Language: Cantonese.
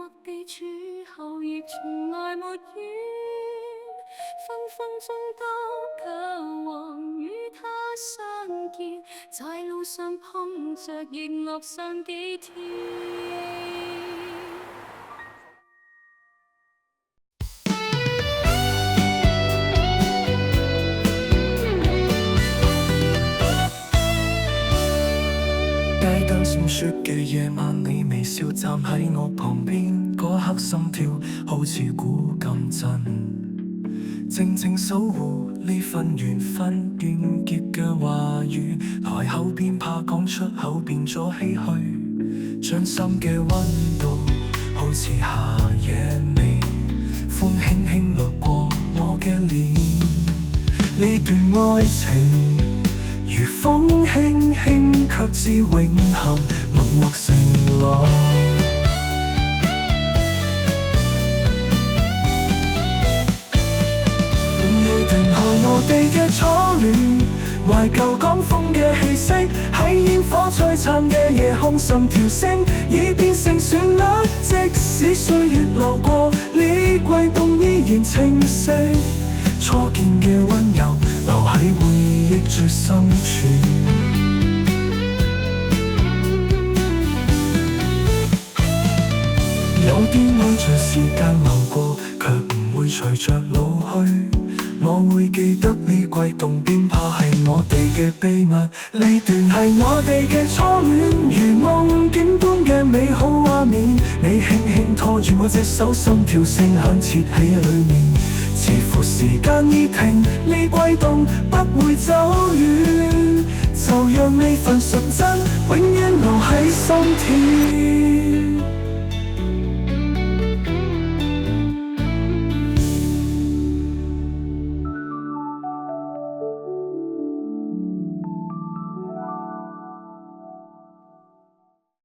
默地處後，亦從來沒怨。分分鐘都渴望與他相見，在路上碰着，亦樂上幾天。街燈閃爍嘅夜晚，你微笑站喺我旁邊，嗰一刻心跳好似鼓咁震，靜靜守護呢份緣分。完結嘅話語，台口邊怕講出口變咗唏噓，掌心嘅溫度好似夏夜微風輕輕掠過我嘅臉，呢段愛情如風輕輕，卻知永恆，默默承諾。你斷開我哋嘅初戀，懷舊港風嘅氣息，喺煙火璀璨嘅夜空，心跳聲已變成旋律。即使歲月流過，呢悸動依然清晰。初見嘅溫柔，留喺回憶最深處。有啲愛隨時間流過，卻唔會隨着老去。我會記得呢悸動，邊怕係我哋嘅秘密。呢段係我哋嘅初戀，如夢境般嘅美好畫面。你輕輕拖住我隻手，心跳聲響徹起裏面。似乎時間已停，呢悸動不會走遠，就讓呢份純真永遠留喺心田。